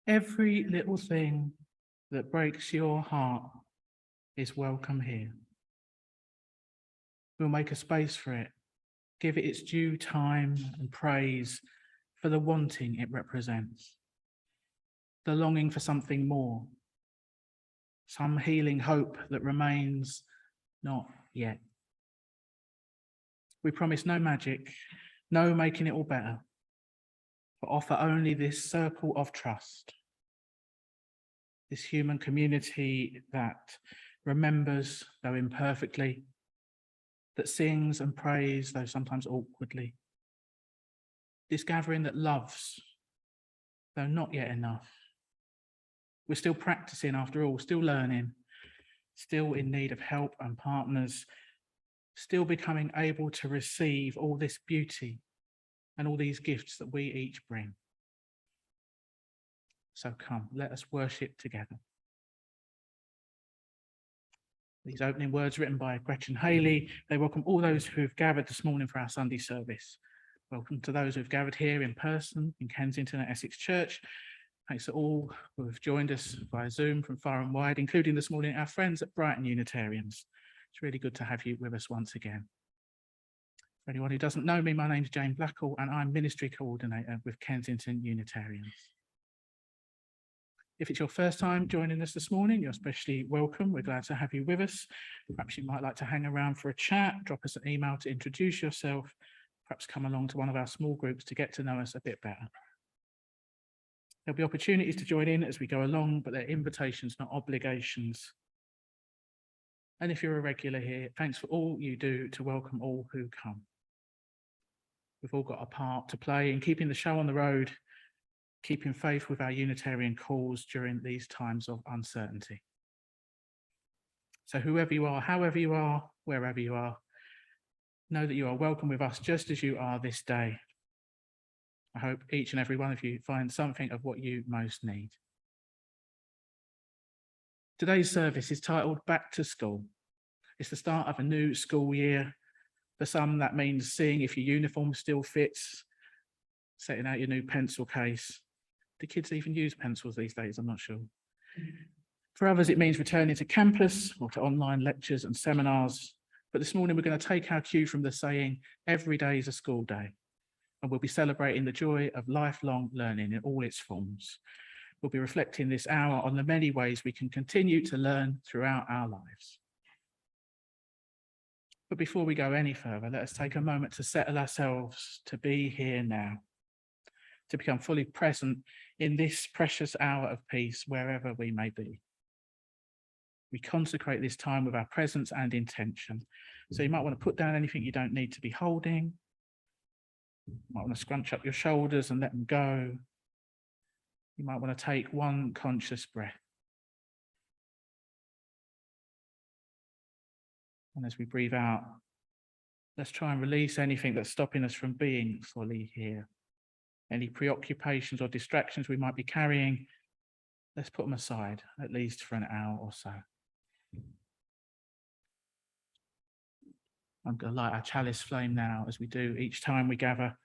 Every little thing that breaks your heart is welcome here. We'll make a space for it, give it its due time and praise for the wanting it represents, the longing for something more, some healing hope that remains not yet. We promise no magic, no making it all better, but offer only this circle of trust, this human community that remembers, though imperfectly, that sings and prays, though sometimes awkwardly, this gathering that loves, though not yet enough. We're still practicing after all, still learning, still in need of help and partners, still becoming able to receive all this beauty and all these gifts that we each bring. So come, let us worship together. These opening words written by Gretchen Haley, they welcome all those who've gathered this morning for our Sunday service. Welcome to those who've gathered here in person in Kensington at Essex Church. Thanks to all who have joined us via Zoom from far and wide, including this morning our friends at Brighton Unitarians. It's really good to have you with us once again. For anyone who doesn't know me, my name's James Blackall and I'm Ministry Coordinator with Kensington Unitarians. If it's your first time joining us this morning, you're especially welcome. We're glad to have you with us. Perhaps you might like to hang around for a chat, drop us an email to introduce yourself, perhaps come along to one of our small groups to get to know us a bit better. There'll be opportunities to join in as we go along, but they're invitations, not obligations. And if you're a regular here, thanks for all you do to welcome all who come. We've all got a part to play in keeping the show on the road, keeping faith with our Unitarian cause during these times of uncertainty. So whoever you are, however you are, wherever you are, know that you are welcome with us just as you are this day. I hope each and every one of you find something of what you most need. Today's service is titled Back to School. It's the start of a new school year. For some, that means seeing if your uniform still fits, setting out your new pencil case. Do kids even use pencils these days? I'm not sure. For others, it means returning to campus or to online lectures and seminars. But this morning, we're going to take our cue from the saying, every day is a school day. And we'll be celebrating the joy of lifelong learning in all its forms. We'll be reflecting this hour on the many ways we can continue to learn throughout our lives. But before we go any further, let us take a moment to settle ourselves to be here now, to become fully present in this precious hour of peace wherever we may be. We consecrate this time with our presence and intention. So you might want to put down anything you don't need to be holding. You might want to scrunch up your shoulders and let them go. You might want to take one conscious breath. And as we breathe out, let's try and release anything that's stopping us from being fully here. Any preoccupations or distractions we might be carrying, let's put them aside, at least for an hour or so. I'm going to light our chalice flame now, as we do each time we gather.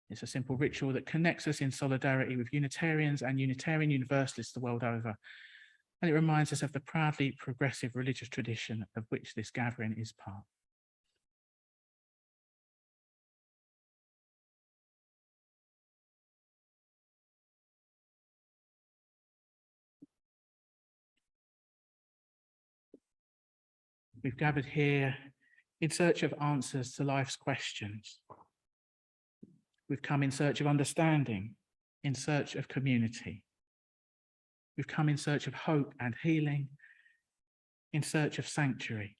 It's a simple ritual that connects us in solidarity with Unitarians and Unitarian Universalists the world over. And it reminds us of the proudly progressive religious tradition of which this gathering is part. We've gathered here in search of answers to life's questions. We've come in search of understanding, in search of community. We've come in search of hope and healing, in search of sanctuary.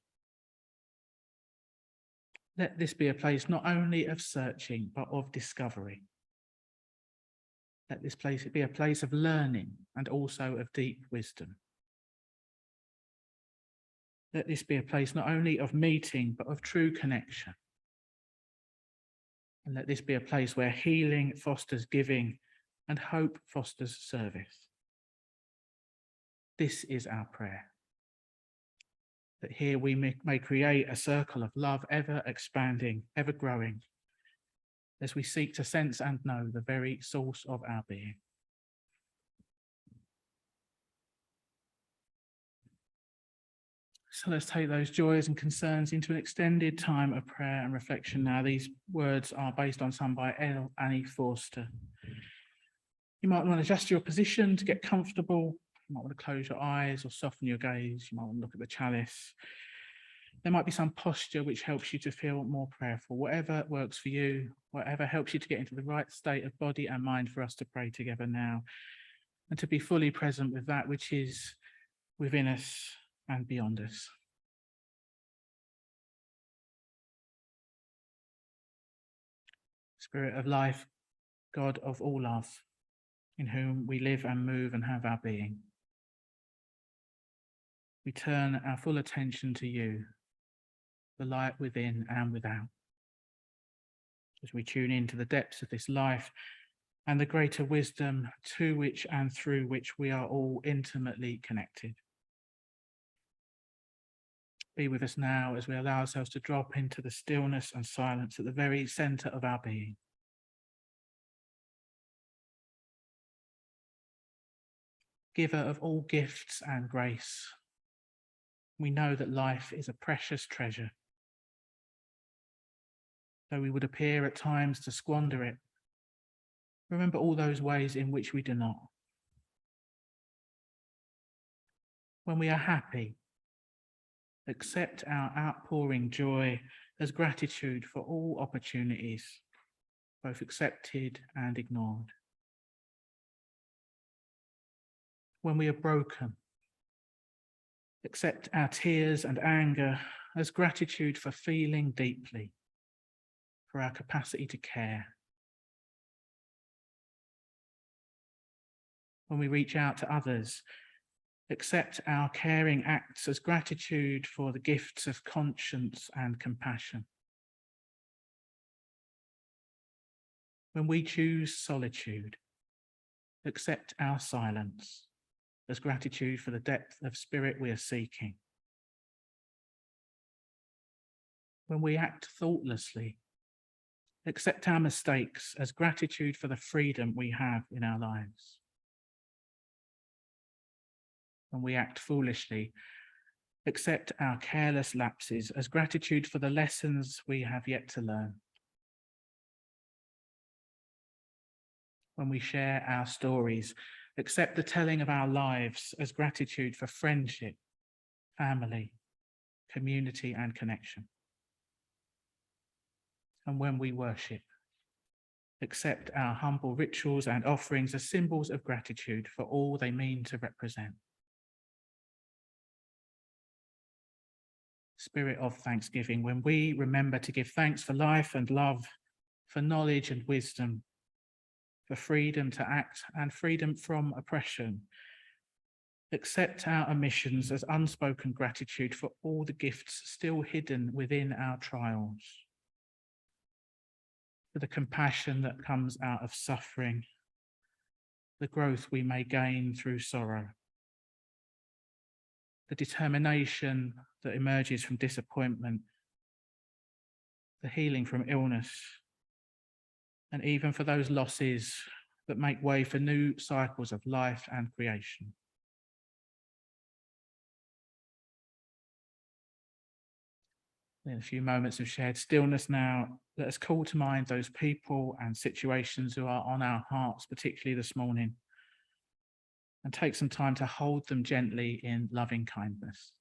Let this be a place not only of searching, but of discovery. Let this place be a place of learning and also of deep wisdom. Let this be a place not only of meeting, but of true connection. And let this be a place where healing fosters giving and hope fosters service. This is our prayer. That here we may create a circle of love, ever expanding, ever growing, as we seek to sense and know the very source of our being. So let's take those joys and concerns into an extended time of prayer and reflection now. These words are based on some by Annie Forster. You might want to adjust your position to get comfortable. You might want to close your eyes or soften your gaze. You might want to look at the chalice. There might be some posture which helps you to feel more prayerful. Whatever works for you, whatever helps you to get into the right state of body and mind for us to pray together now, and to be fully present with that which is within us and beyond us. Spirit of life, God of all love, in whom we live and move and have our being, we turn our full attention to you, the light within and without, as we tune into the depths of this life and the greater wisdom to which and through which we are all intimately connected. Be with us now as we allow ourselves to drop into the stillness and silence at the very centre of our being. Giver of all gifts and grace, we know that life is a precious treasure. Though we would appear at times to squander it, remember all those ways in which we do not. When we are happy, accept our outpouring joy as gratitude for all opportunities, both accepted and ignored. When we are broken, accept our tears and anger as gratitude for feeling deeply, for our capacity to care. When we reach out to others, accept our caring acts as gratitude for the gifts of conscience and compassion. When we choose solitude, accept our silence as gratitude for the depth of spirit we are seeking. When we act thoughtlessly, accept our mistakes as gratitude for the freedom we have in our lives. When we act foolishly, accept our careless lapses as gratitude for the lessons we have yet to learn. When we share our stories, accept the telling of our lives as gratitude for friendship, family, community, and connection. And when we worship, accept our humble rituals and offerings as symbols of gratitude for all they mean to represent. Spirit of thanksgiving, when we remember to give thanks for life and love, for knowledge and wisdom, for freedom to act and freedom from oppression, accept our omissions as unspoken gratitude for all the gifts still hidden within our trials, for the compassion that comes out of suffering, the growth we may gain through sorrow, the determination that emerges from disappointment, the healing from illness, and even for those losses that make way for new cycles of life and creation. In a few moments of shared stillness now, let us call to mind those people and situations who are on our hearts, particularly this morning, and take some time to hold them gently in loving kindness.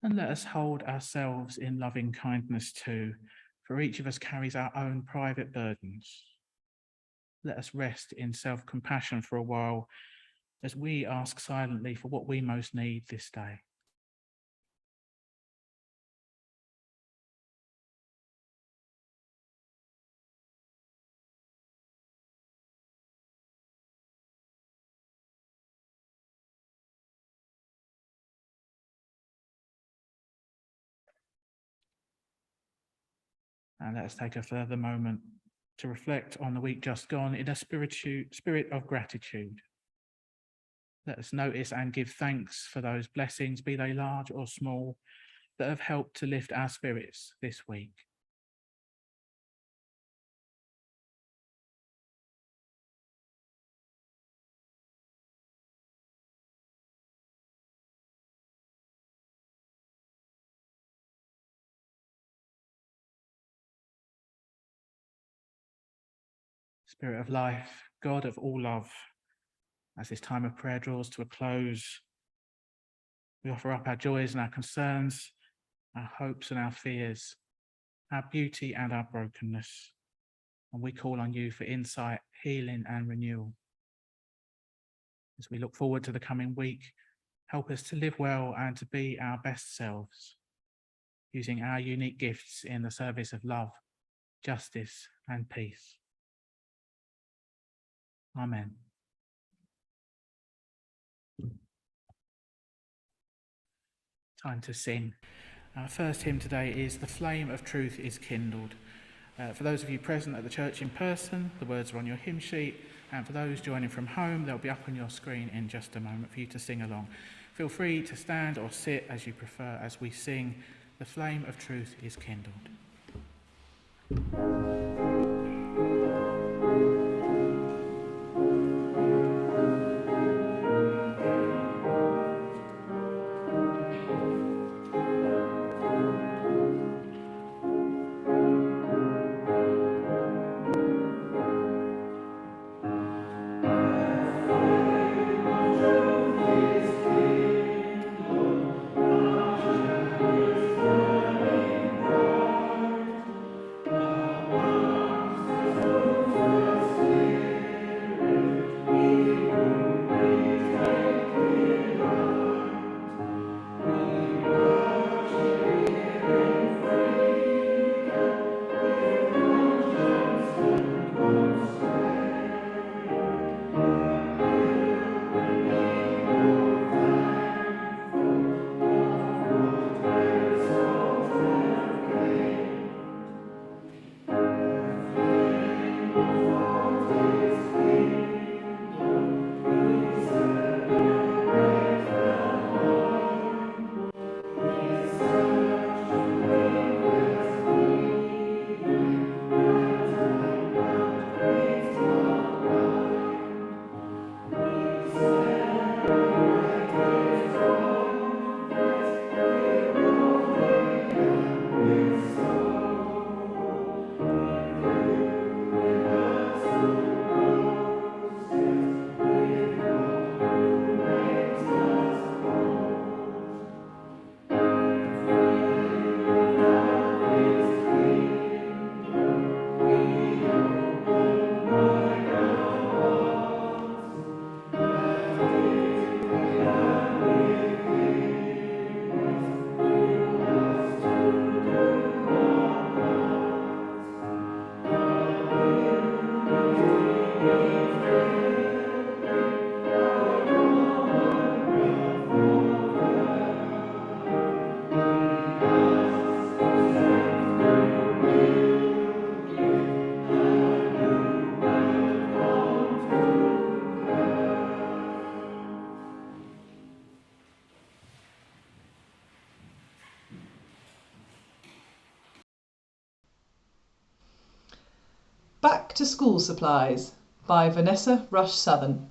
And let us hold ourselves in loving kindness too, for each of us carries our own private burdens. Let us rest in self-compassion for a while as we ask silently for what we most need this day. And let us take a further moment to reflect on the week just gone in a spirit of gratitude. Let us notice and give thanks for those blessings, be they large or small, that have helped to lift our spirits this week. Spirit of life, God of all love, as this time of prayer draws to a close, we offer up our joys and our concerns, our hopes and our fears, our beauty and our brokenness, and we call on you for insight, healing and renewal. As we look forward to the coming week, help us to live well and to be our best selves, using our unique gifts in the service of love, justice and peace. Amen. Time to sing. Our first hymn today is "The Flame of Truth is Kindled." For those of you present at the church in person, the words are on your hymn sheet, and for those joining from home, they'll be up on your screen in just a moment for you to sing along. Feel free to stand or sit as you prefer as we sing "The Flame of Truth is Kindled." Back to School Supplies by Vanessa Rush Southern.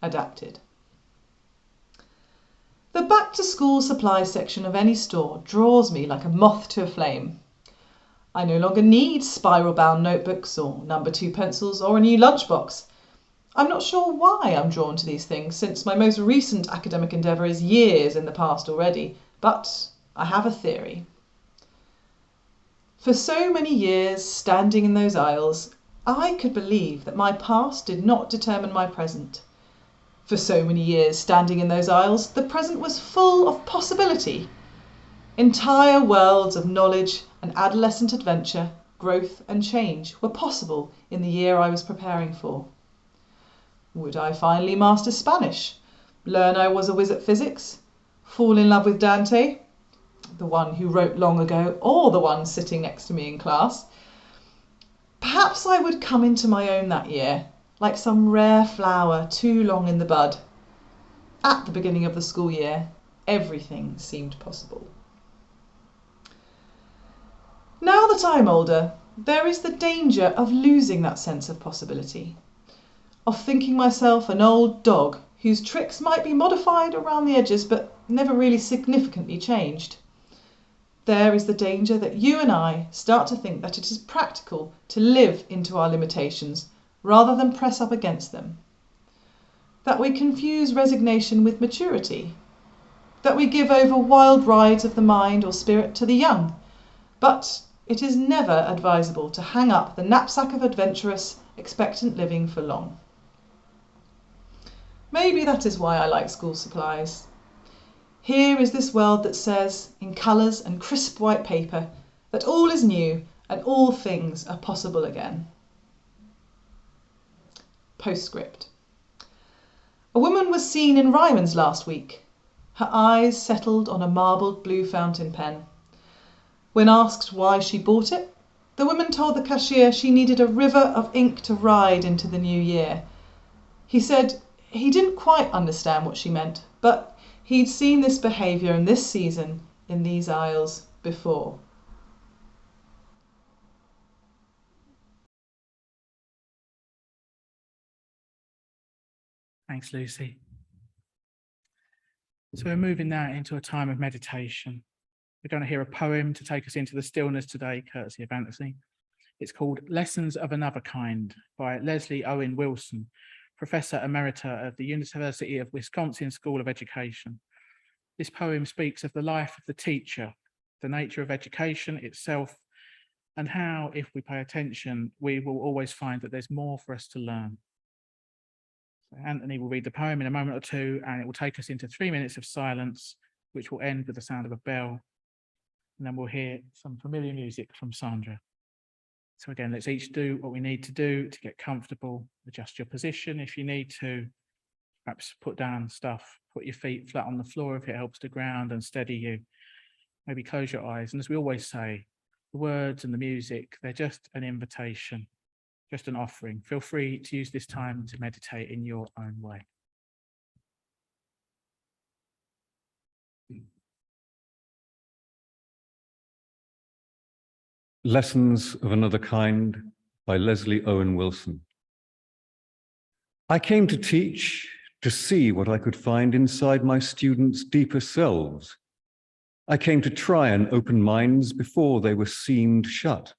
Adapted. The back to school supplies section of any store draws me like a moth to a flame. I no longer need spiral bound notebooks or number 2 pencils or a new lunchbox. I'm not sure why I'm drawn to these things, since my most recent academic endeavour is years in the past already, but I have a theory. For so many years, standing in those aisles, I could believe that my past did not determine my present. For so many years, standing in those aisles, the present was full of possibility. Entire worlds of knowledge and adolescent adventure, growth and change were possible in the year I was preparing for. Would I finally master Spanish, learn I was a whiz at physics, fall in love with Dante, the one who wrote long ago, or the one sitting next to me in class? Perhaps I would come into my own that year, like some rare flower too long in the bud. At the beginning of the school year, everything seemed possible. Now that I'm older, there is the danger of losing that sense of possibility, of thinking myself an old dog whose tricks might be modified around the edges but never really significantly changed. There is the danger that you and I start to think that it is practical to live into our limitations rather than press up against them. That we confuse resignation with maturity. That we give over wild rides of the mind or spirit to the young. But it is never advisable to hang up the knapsack of adventurous, expectant living for long. Maybe that is why I like school supplies. Here is this world that says, in colours and crisp white paper, that all is new and all things are possible again. Postscript. A woman was seen in Ryman's last week. Her eyes settled on a marbled blue fountain pen. When asked why she bought it, the woman told the cashier she needed a river of ink to ride into the new year. He said he didn't quite understand what she meant, but he'd seen this behaviour in this season in these aisles before. Thanks, Lucy. So we're moving now into a time of meditation. We're going to hear a poem to take us into the stillness today, courtesy of Antony. It's called Lessons of Another Kind by Leslie Owen Wilson, Professor Emerita of the University of Wisconsin School of Education. This poem speaks of the life of the teacher, the nature of education itself, and how, if we pay attention, we will always find that there's more for us to learn. So Antony will read the poem in a moment or two, and it will take us into 3 minutes of silence, which will end with the sound of a bell. And then we'll hear some familiar music from Sandra. So again, let's each do what we need to do to get comfortable. Adjust your position if you need to. Perhaps put down stuff, put your feet flat on the floor if it helps to ground and steady you. Maybe close your eyes. And as we always say, the words and the music, they're just an invitation, just an offering. Feel free to use this time to meditate in your own way. Lessons of Another Kind by Leslie Owen Wilson. I came to teach, to see what I could find inside my students' deeper selves. I came to try and open minds before they were seamed shut.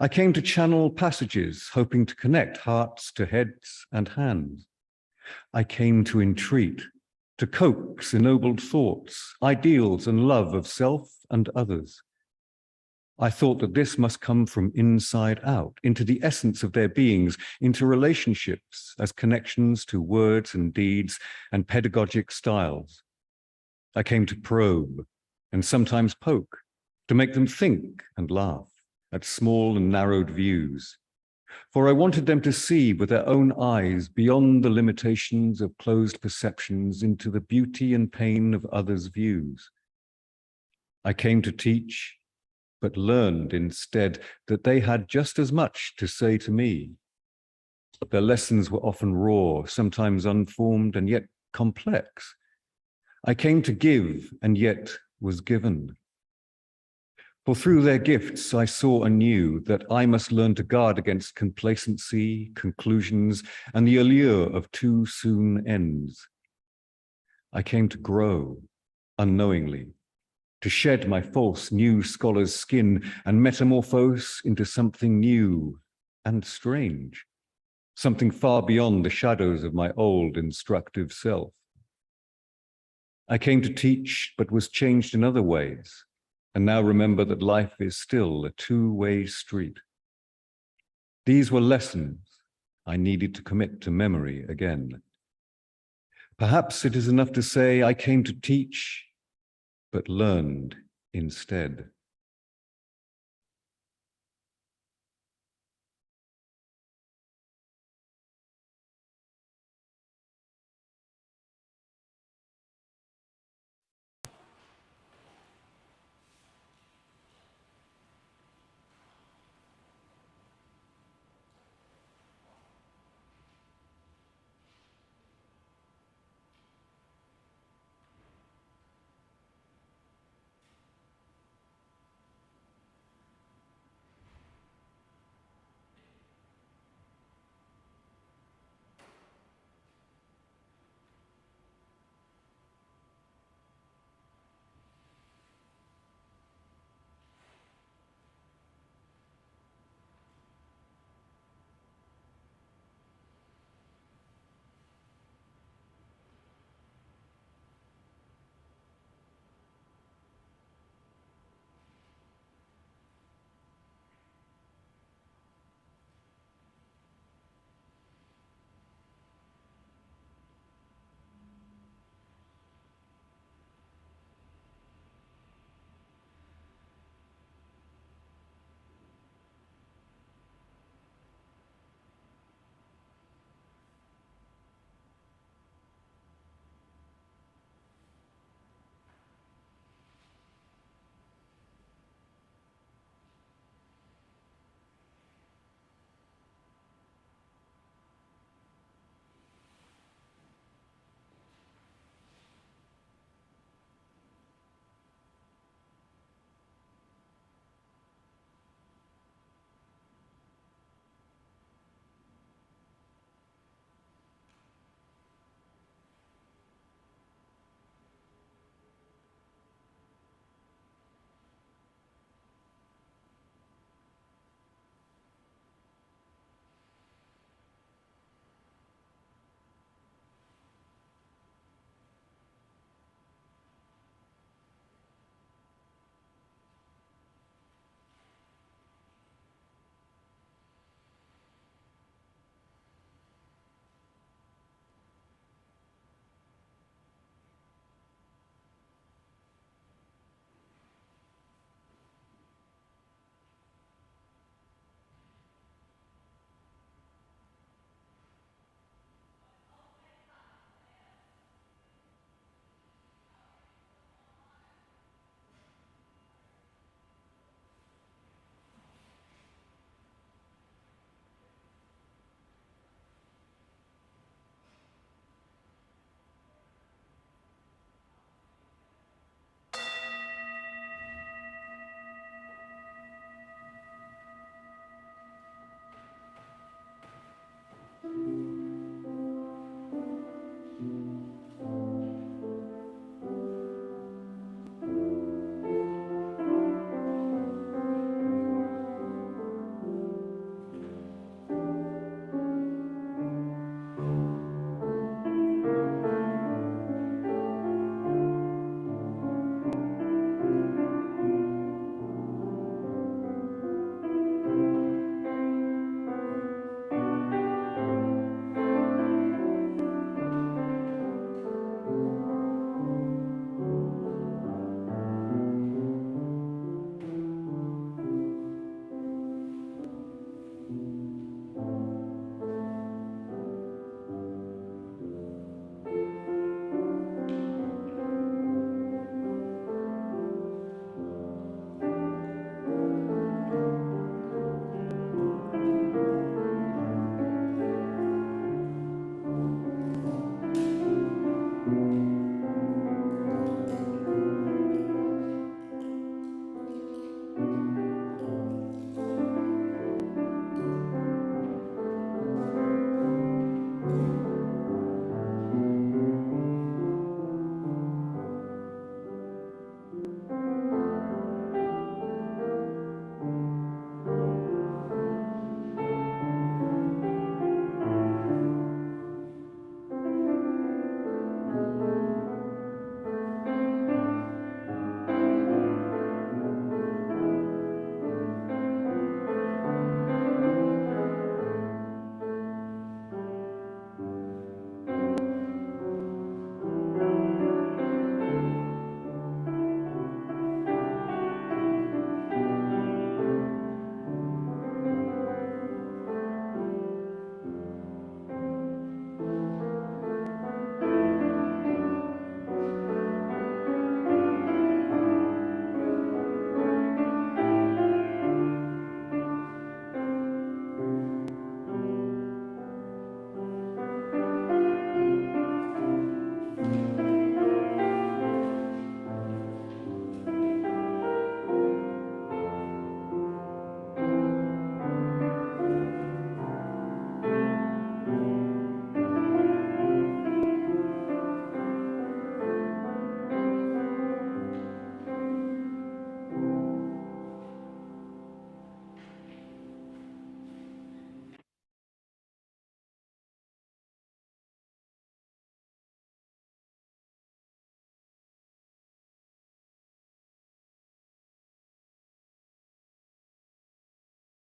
I came to channel passages, hoping to connect hearts to heads and hands. I came to entreat, to coax ennobled thoughts, ideals and love of self and others. I thought that this must come from inside out, into the essence of their beings, into relationships as connections to words and deeds and pedagogic styles. I came to probe and sometimes poke, to make them think and laugh at small and narrowed views. For I wanted them to see with their own eyes beyond the limitations of closed perceptions into the beauty and pain of others' views. I came to teach, but learned instead that they had just as much to say to me. Their lessons were often raw, sometimes unformed, and yet complex. I came to give, and yet was given. For through their gifts I saw anew that I must learn to guard against complacency, conclusions, and the allure of too soon ends. I came to grow, unknowingly, to shed my false new scholar's skin and metamorphose into something new and strange, something far beyond the shadows of my old instructive self. I came to teach, but was changed in other ways, and now remember that life is still a two-way street. These were lessons I needed to commit to memory again. Perhaps it is enough to say I came to teach, but learned instead.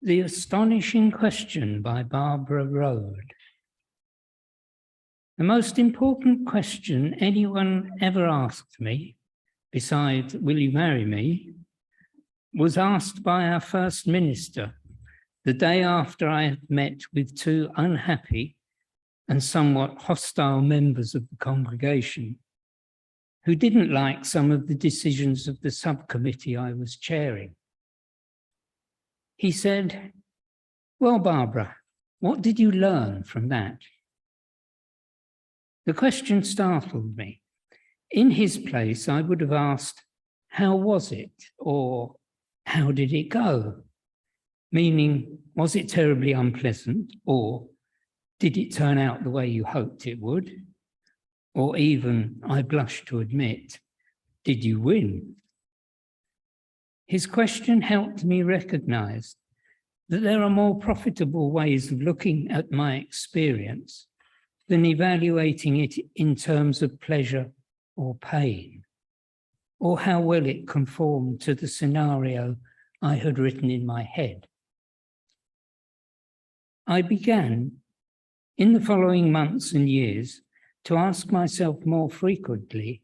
The Astonishing Question by Barbara Road. The most important question anyone ever asked me, besides, will you marry me, was asked by our First Minister the day after I had met with two unhappy and somewhat hostile members of the congregation who didn't like some of the decisions of the subcommittee I was chairing. He said, "Well, Barbara, what did you learn from that?" The question startled me. In his place, I would have asked, "How was it?" or "How did it go?" Meaning, was it terribly unpleasant? Or did it turn out the way you hoped it would? Or even, I blush to admit, did you win? His question helped me recognize that there are more profitable ways of looking at my experience than evaluating it in terms of pleasure or pain, or how well it conformed to the scenario I had written in my head. I began, in the following months and years, to ask myself more frequently,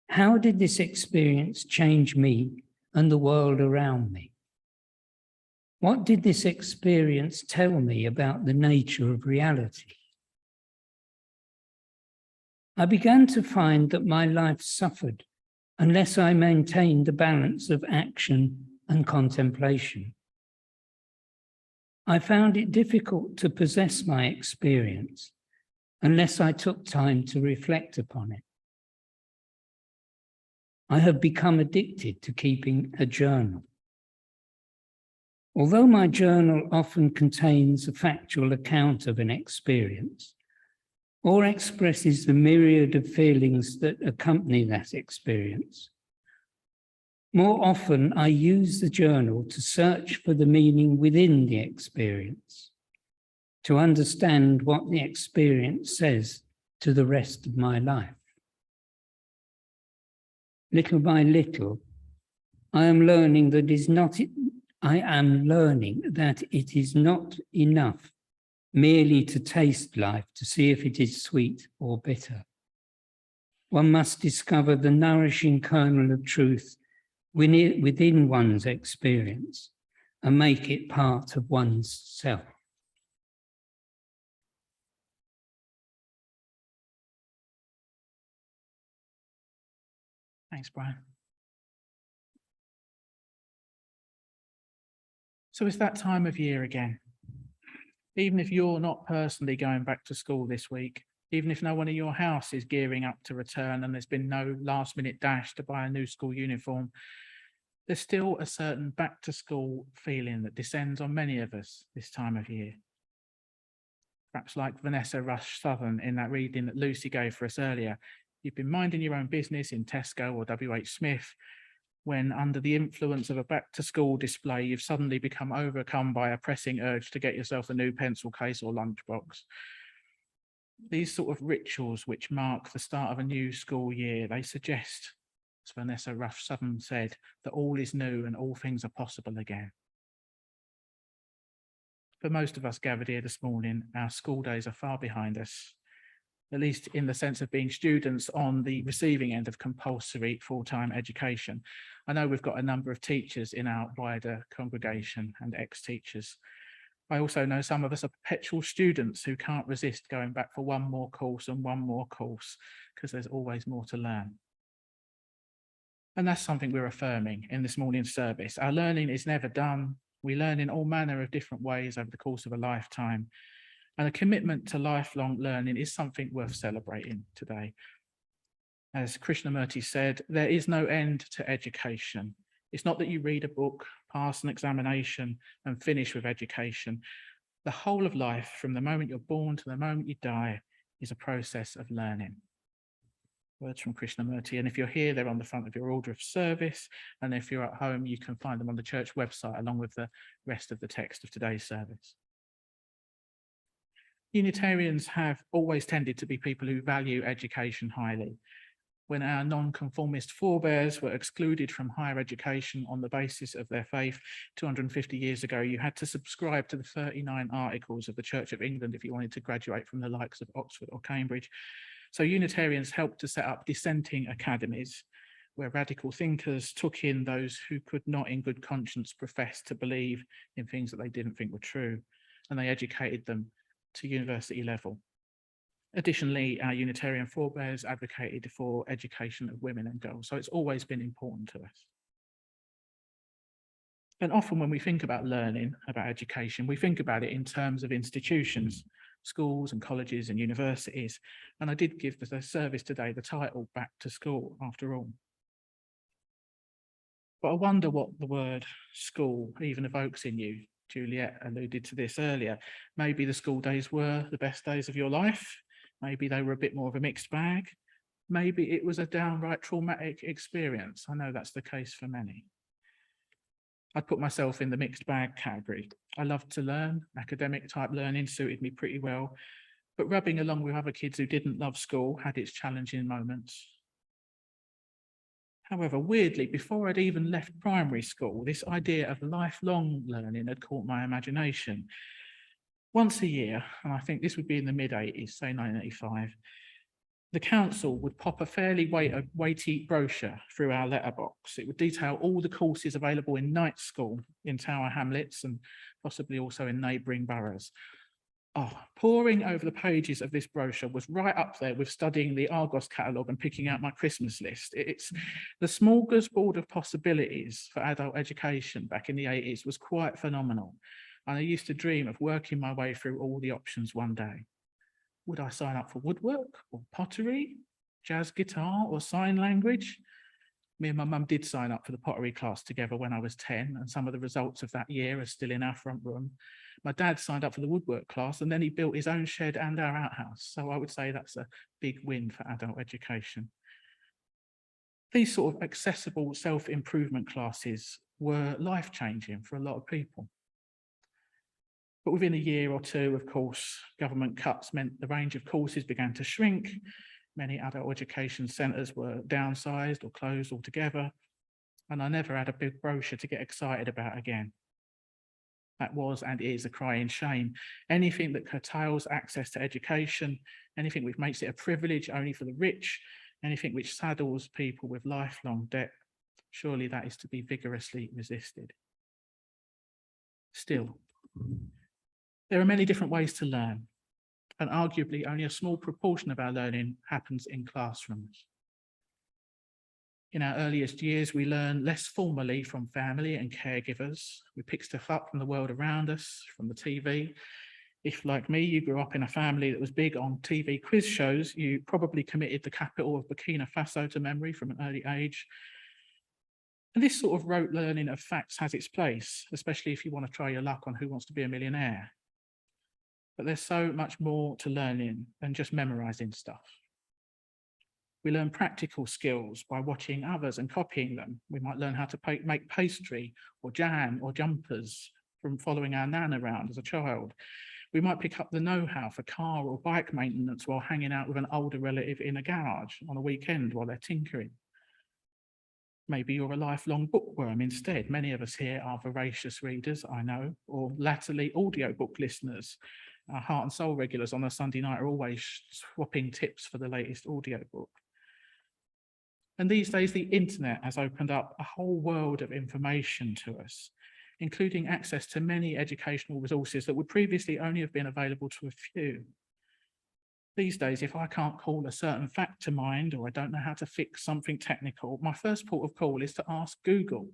how did this experience change me and the world around me? What did this experience tell me about the nature of reality? I began to find that my life suffered unless I maintained the balance of action and contemplation. I found it difficult to possess my experience unless I took time to reflect upon it. I have become addicted to keeping a journal. Although my journal often contains a factual account of an experience, or expresses the myriad of feelings that accompany that experience, more often I use the journal to search for the meaning within the experience, to understand what the experience says to the rest of my life. Little by little, I am learning that it is not enough merely to taste life to see if it is sweet or bitter. One must discover the nourishing kernel of truth within one's experience and make it part of one's self. Thanks, Brian. So it's that time of year again. Even if you're not personally going back to school this week, even if no one in your house is gearing up to return and there's been no last-minute dash to buy a new school uniform, there's still a certain back-to-school feeling that descends on many of us this time of year. Perhaps like Vanessa Rush Southern in that reading that Lucy gave for us earlier, you've been minding your own business in Tesco or WH Smith, when under the influence of a back-to-school display, you've suddenly become overcome by a pressing urge to get yourself a new pencil case or lunchbox. These sort of rituals which mark the start of a new school year, they suggest, as Vanessa Rush Southern said, that all is new and all things are possible again. For most of us gathered here this morning, our school days are far behind us, at least in the sense of being students on the receiving end of compulsory full-time education. I know we've got a number of teachers in our wider congregation and ex-teachers. I also know some of us are perpetual students who can't resist going back for one more course and one more course because there's always more to learn. And that's something we're affirming in this morning's service. Our learning is never done. We learn in all manner of different ways over the course of a lifetime. And a commitment to lifelong learning is something worth celebrating today. As Krishnamurti said, there is no end to education. It's not that you read a book, pass an examination, and finish with education. The whole of life, from the moment you're born to the moment you die, is a process of learning. Words from Krishnamurti. And if you're here, they're on the front of your order of service. And if you're at home, you can find them on the church website, along with the rest of the text of today's service. Unitarians have always tended to be people who value education highly. when our non-conformist forebears were excluded from higher education on the basis of their faith 250 years ago, you had to subscribe to the 39 articles of the Church of England if you wanted to graduate from the likes of Oxford or Cambridge. So Unitarians helped to set up dissenting academies where radical thinkers took in those who could not in good conscience profess to believe in things that they didn't think were true, and they educated them to university level. Additionally, our Unitarian forebears advocated for education of women and girls, so it's always been important to us. And often when we think about learning, about education, we think about it in terms of institutions, schools and colleges and universities. And I did give the service today the title Back to School, after all. But I wonder what the word school even evokes in you. Juliet alluded to this earlier. Maybe the school days were the best days of your life. Maybe they were a bit more of a mixed bag. Maybe it was a downright traumatic experience. I know that's the case for many. I'd put myself in the mixed bag category. I loved to learn. Academic type learning suited me pretty well. But rubbing along with other kids who didn't love school had its challenging moments. However, weirdly, before I'd even left primary school, this idea of lifelong learning had caught my imagination. Once a year, and I think this would be in the mid-80s, say 1985, the council would pop a fairly weighty brochure through our letterbox. It would detail all the courses available in night school in Tower Hamlets and possibly also in neighbouring boroughs. Poring over the pages of this brochure was right up there with studying the Argos catalogue and picking out my Christmas list. It's the smorgasbord of possibilities for adult education back in the 80s was quite phenomenal. And I used to dream of working my way through all the options one day. Would I sign up for woodwork or pottery, jazz guitar or sign language? Me and my mum did sign up for the pottery class together when I was 10, and some of the results of that year are still in our front room. My dad signed up for the woodwork class, and then he built his own shed and our outhouse. So I would say that's a big win for adult education. These sort of accessible self-improvement classes were life-changing for a lot of people. But within a year or two, of course, government cuts meant the range of courses began to shrink. Many adult education centres were downsized or closed altogether, and I never had a big brochure to get excited about again. That was and is a crying shame. Anything that curtails access to education, anything which makes it a privilege only for the rich, anything which saddles people with lifelong debt, surely that is to be vigorously resisted. Still, there are many different ways to learn, and arguably only a small proportion of our learning happens in classrooms. In our earliest years, we learn less formally from family and caregivers. We pick stuff up from the world around us, from the TV. If, like me, you grew up in a family that was big on TV quiz shows, you probably committed the capital of Burkina Faso to memory from an early age. And this sort of rote learning of facts has its place, especially if you want to try your luck on Who Wants to Be a Millionaire. But there's so much more to learning than just memorizing stuff. We learn practical skills by watching others and copying them. We might learn how to make pastry or jam or jumpers from following our nan around as a child. We might pick up the know-how for car or bike maintenance while hanging out with an older relative in a garage on a weekend while they're tinkering. Maybe you're a lifelong bookworm instead. Many of us here are voracious readers, I know, or latterly audiobook listeners. Our Heart and Soul regulars on a Sunday night are always swapping tips for the latest audiobook. And these days, the internet has opened up a whole world of information to us, including access to many educational resources that would previously only have been available to a few. These days, if I can't call a certain fact to mind, or I don't know how to fix something technical, my first port of call is to ask Google.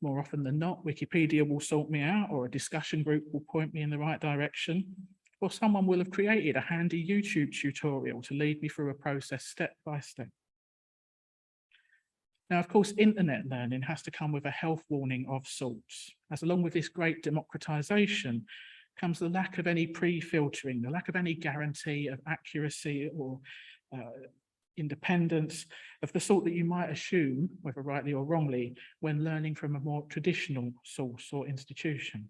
More often than not, Wikipedia will sort me out, or a discussion group will point me in the right direction, or someone will have created a handy YouTube tutorial to lead me through a process step by step. Now, of course, internet learning has to come with a health warning of sorts, as along with this great democratization comes the lack of any pre-filtering, the lack of any guarantee of accuracy or independence of the sort that you might assume, whether rightly or wrongly, when learning from a more traditional source or institution.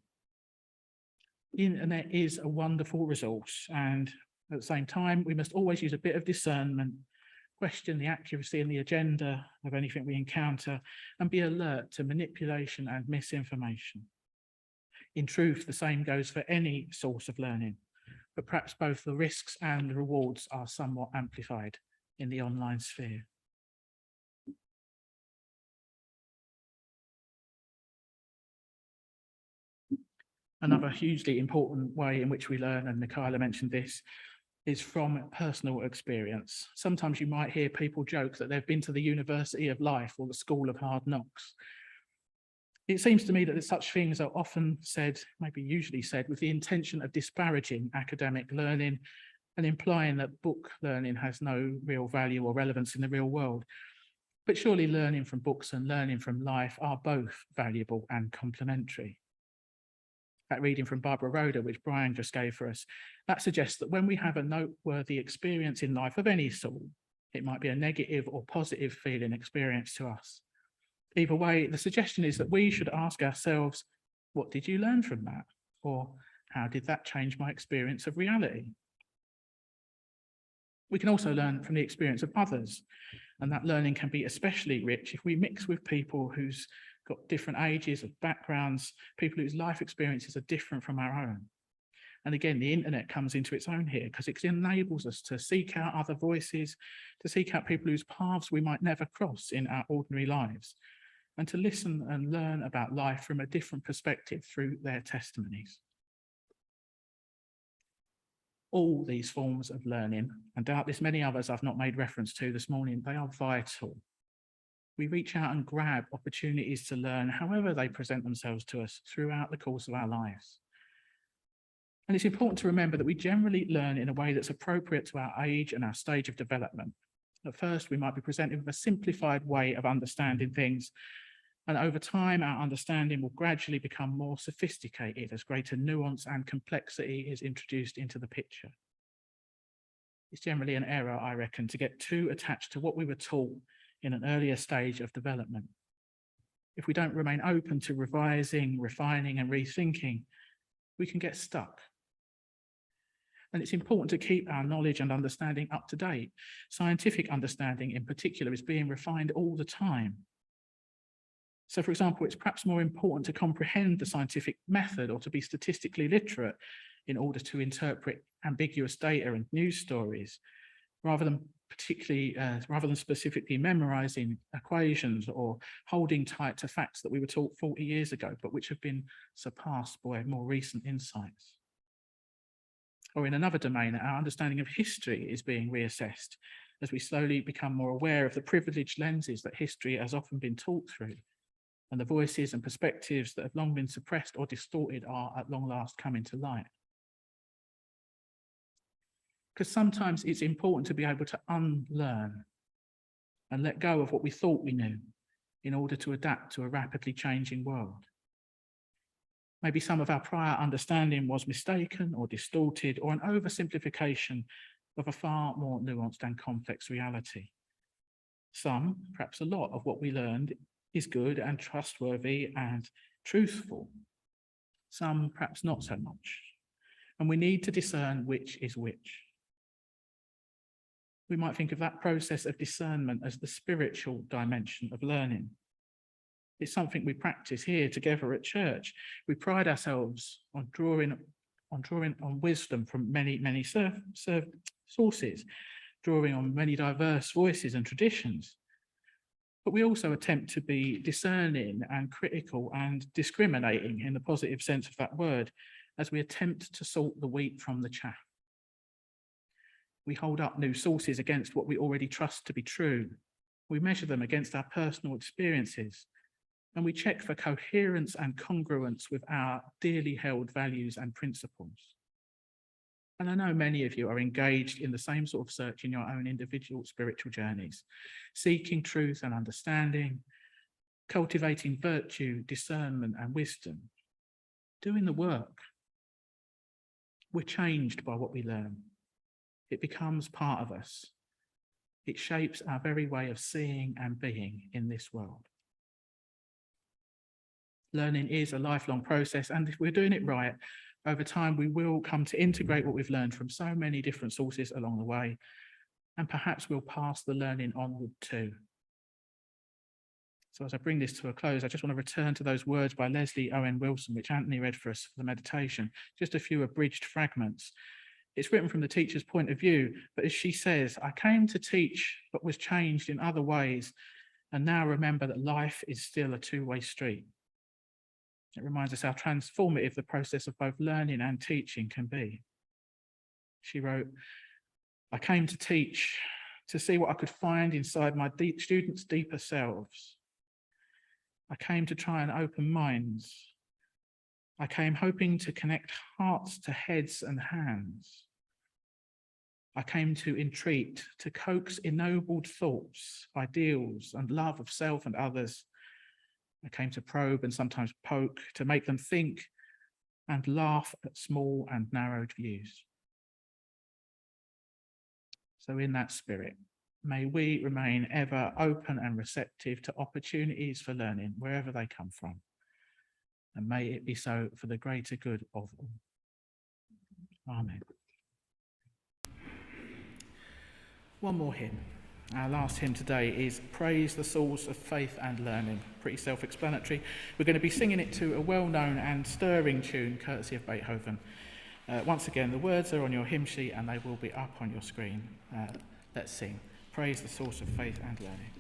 The internet is a wonderful resource, and at the same time, we must always use a bit of discernment, question the accuracy and the agenda of anything we encounter, and be alert to manipulation and misinformation. In truth, the same goes for any source of learning, but perhaps both the risks and the rewards are somewhat amplified in the online sphere. Another hugely important way in which we learn, and Michaela mentioned this, is from personal experience. Sometimes you might hear people joke that they've been to the University of Life or the School of Hard Knocks. It seems to me that such things are often said, maybe usually said, with the intention of disparaging academic learning and implying that book learning has no real value or relevance in the real world. But surely learning from books and learning from life are both valuable and complementary. That reading from Barbara Roeder, which Brian just gave for us, that suggests that when we have a noteworthy experience in life of any sort, it might be a negative or positive feeling experience to us. Either way, the suggestion is that we should ask ourselves, what did you learn from that? Or how did that change my experience of reality? We can also learn from the experience of others, and that learning can be especially rich if we mix with people who's got different ages, of backgrounds, people whose life experiences are different from our own. And again, the internet comes into its own here because it enables us to seek out other voices, to seek out people whose paths we might never cross in our ordinary lives, and to listen and learn about life from a different perspective through their testimonies. All these forms of learning, and doubtless many others I've not made reference to this morning, they are vital. We reach out and grab opportunities to learn however they present themselves to us throughout the course of our lives. And it's important to remember that we generally learn in a way that's appropriate to our age and our stage of development. At first, we might be presented with a simplified way of understanding things, and over time, our understanding will gradually become more sophisticated as greater nuance and complexity is introduced into the picture. It's generally an error, I reckon, to get too attached to what we were taught in an earlier stage of development. If we don't remain open to revising, refining, and rethinking, we can get stuck. And it's important to keep our knowledge and understanding up to date. Scientific understanding in particular is being refined all the time. So, for example, it's perhaps more important to comprehend the scientific method or to be statistically literate in order to interpret ambiguous data and news stories, rather than specifically memorizing equations or holding tight to facts that we were taught 40 years ago, but which have been surpassed by more recent insights. Or in another domain, our understanding of history is being reassessed as we slowly become more aware of the privileged lenses that history has often been taught through, and the voices and perspectives that have long been suppressed or distorted are at long last coming to light. Because sometimes it's important to be able to unlearn and let go of what we thought we knew in order to adapt to a rapidly changing world. Maybe some of our prior understanding was mistaken or distorted or an oversimplification of a far more nuanced and complex reality. Some, perhaps a lot of what we learned is good and trustworthy and truthful. Some perhaps not so much. And we need to discern which is which. We might think of that process of discernment as the spiritual dimension of learning. It's something we practice here together at church. We pride ourselves on drawing on wisdom from many sources, drawing on many diverse voices and traditions. But we also attempt to be discerning and critical and discriminating in the positive sense of that word, as we attempt to sort the wheat from the chaff. We hold up new sources against what we already trust to be true. We measure them against our personal experiences, and we check for coherence and congruence with our dearly held values and principles. And I know many of you are engaged in the same sort of search in your own individual spiritual journeys, seeking truth and understanding, cultivating virtue, discernment, and wisdom, doing the work. We're changed by what we learn. It becomes part of us. It shapes our very way of seeing and being in this world. Learning is a lifelong process, and if we're doing it right, over time we will come to integrate what we've learned from so many different sources along the way, and perhaps we'll pass the learning onward too. So as I bring this to a close, I just want to return to those words by Leslie Owen-Wilson, which Antony read for us for the meditation, just a few abridged fragments. It's written from the teacher's point of view, but as she says, I came to teach, but was changed in other ways, and now remember that life is still a two-way street. It reminds us how transformative the process of both learning and teaching can be. She wrote, I came to teach, to see what I could find inside my students' deeper selves. I came to try and open minds. I came hoping to connect hearts to heads and hands. I came to entreat, to coax ennobled thoughts, ideals, and love of self and others. I came to probe and sometimes poke, to make them think and laugh at small and narrowed views. So in that spirit, may we remain ever open and receptive to opportunities for learning, wherever they come from. And may it be so for the greater good of all. Amen. One more hymn. Our last hymn today is Praise the Source of Faith and Learning. Pretty self-explanatory. We're going to be singing it to a well-known and stirring tune, courtesy of Beethoven. Once again, the words are on your hymn sheet and they will be up on your screen. Let's sing. Praise the Source of Faith and Learning.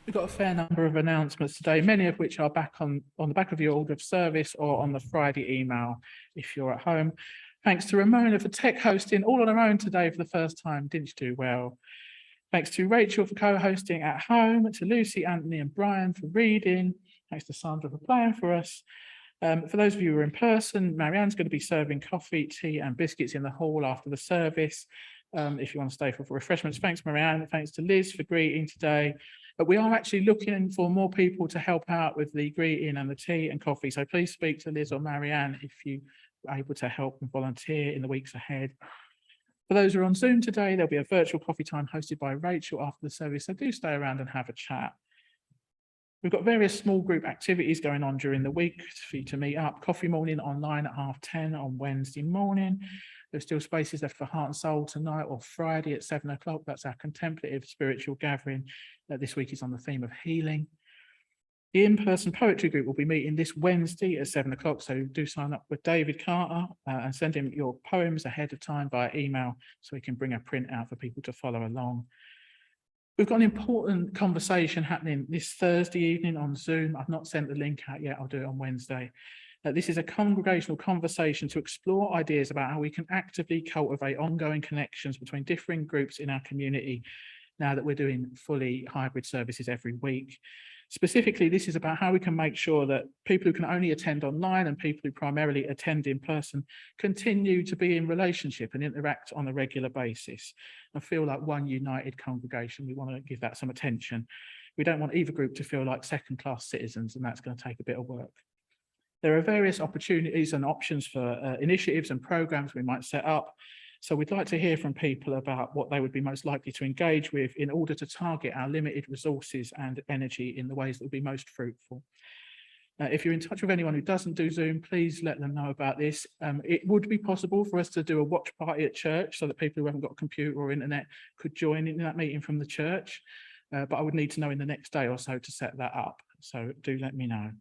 We've got a fair number of announcements today, many of which are back on the back of your order of service or on the Friday email if you're at home. Thanks to Ramona for tech hosting all on her own today for the first time. Didn't you do well? Thanks to Rachel for co-hosting at home, to Lucy, Anthony and Brian for reading, Thanks to Sandra for playing for us. For those of you who are in person, Marianne's going to be serving coffee, tea and biscuits in the hall after the service. If you want to stay for refreshments. Thanks, Marianne. Thanks to Liz for greeting today. But we are actually looking for more people to help out with the greeting and the tea and coffee. So please speak to Liz or Marianne if you are able to help and volunteer in the weeks ahead. For those who are on Zoom today, there'll be a virtual coffee time hosted by Rachel after the service. So do stay around and have a chat. We've got various small group activities going on during the week for you to meet up. Coffee morning online at 10:30 on Wednesday morning. There's still spaces left for Heart and Soul tonight or Friday at 7 o'clock. That's our contemplative spiritual gathering. This week is on the theme of healing. The in-person poetry group will be meeting this Wednesday at 7 o'clock. So do sign up with David Carter and send him your poems ahead of time via email so we can bring a print out for people to follow along. We've got an important conversation happening this Thursday evening on Zoom. I've not sent the link out yet. I'll do it on Wednesday. This is a congregational conversation to explore ideas about how we can actively cultivate ongoing connections between differing groups in our community now that we're doing fully hybrid services every week. Specifically, this is about how we can make sure that people who can only attend online and people who primarily attend in person continue to be in relationship and interact on a regular basis and feel like one united congregation. We want to give that some attention. We don't want either group to feel like second-class citizens, and that's going to take a bit of work. There are various opportunities and options for initiatives and programs we might set up. So we'd like to hear from people about what they would be most likely to engage with in order to target our limited resources and energy in the ways that would be most fruitful. If you're in touch with anyone who doesn't do Zoom, please let them know about this. It would be possible for us to do a watch party at church so that people who haven't got a computer or internet could join in that meeting from the church. But I would need to know in the next day or so to set that up. So do let me know.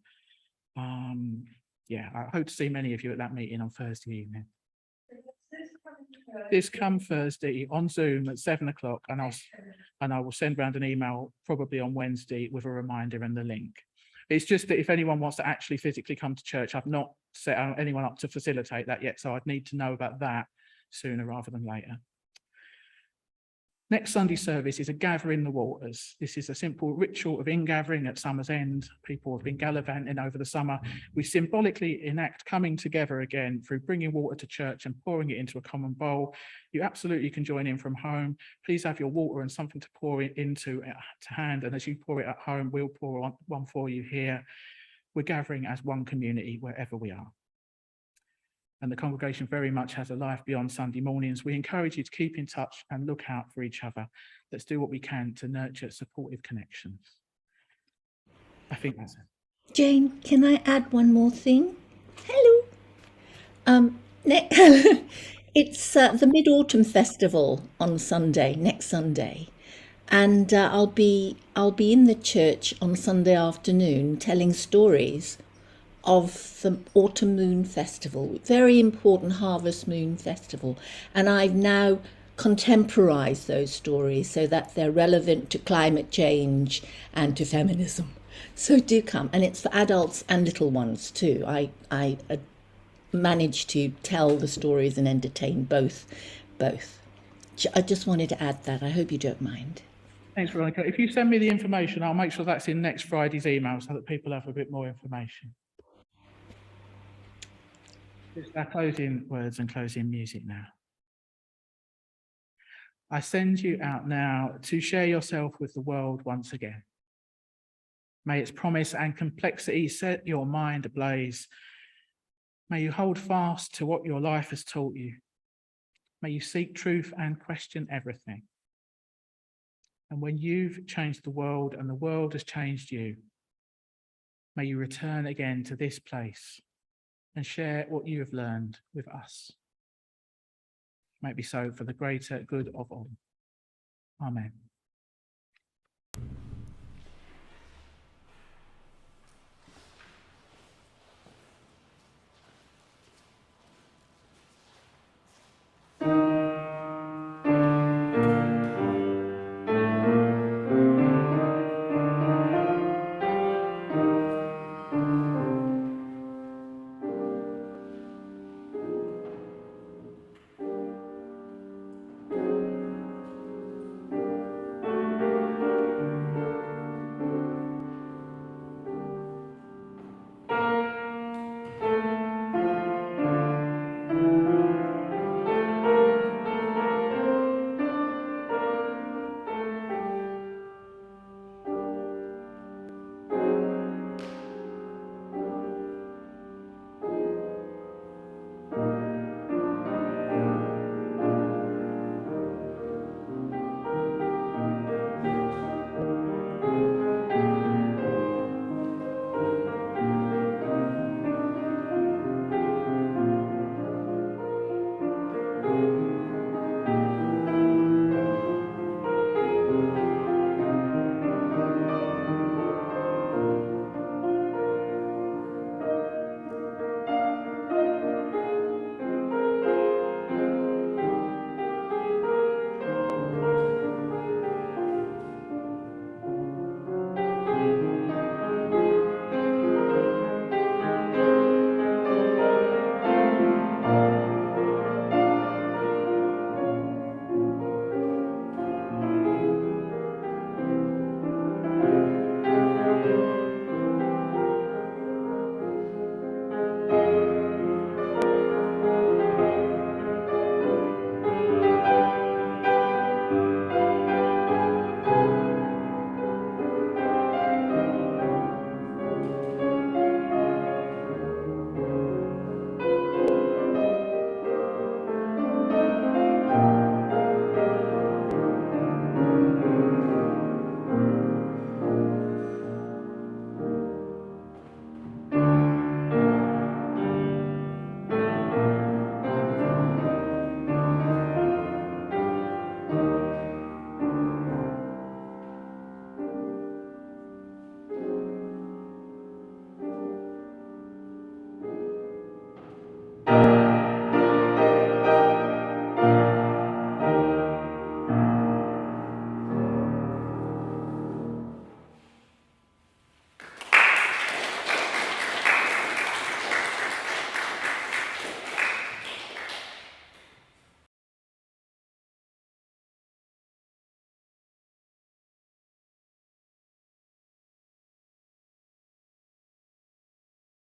Yeah, I hope to see many of you at that meeting on Thursday evening. This come Thursday on Zoom at 7 o'clock, and I will send round an email probably on Wednesday with a reminder and the link. It's just that if anyone wants to actually physically come to church, I've not set anyone up to facilitate that yet, so I'd need to know about that sooner rather than later. Next Sunday service is a gather in the waters. This is a simple ritual of ingathering at summer's end. People have been gallivanting over the summer. We symbolically enact coming together again through bringing water to church and pouring it into a common bowl. You absolutely can join in from home. Please have your water and something to pour it into to hand. And as you pour it at home, we'll pour one for you here. We're gathering as one community wherever we are. And the congregation very much has a life beyond Sunday mornings. We encourage you to keep in touch and look out for each other. Let's do what we can to nurture supportive connections. I think that's it. Jane, can I add one more thing? Hello. It's the Mid-Autumn Festival on Sunday, next Sunday. And I'll be in the church on Sunday afternoon telling stories of the Autumn Moon Festival, very important Harvest Moon Festival. And I've now contemporized those stories so that they're relevant to climate change and to feminism. So do come. And it's for adults and little ones too. I managed to tell the stories and entertain both. I just wanted to add that. I hope you don't mind. Thanks, Veronica. If you send me the information, I'll make sure that's in next Friday's email so that people have a bit more information. Just our closing words and closing music now. I send you out now to share yourself with the world once again. May its promise and complexity set your mind ablaze. May you hold fast to what your life has taught you. May you seek truth and question everything. And when you've changed the world and the world has changed you, may you return again to this place and share what you have learned with us. May it be so for the greater good of all. Amen.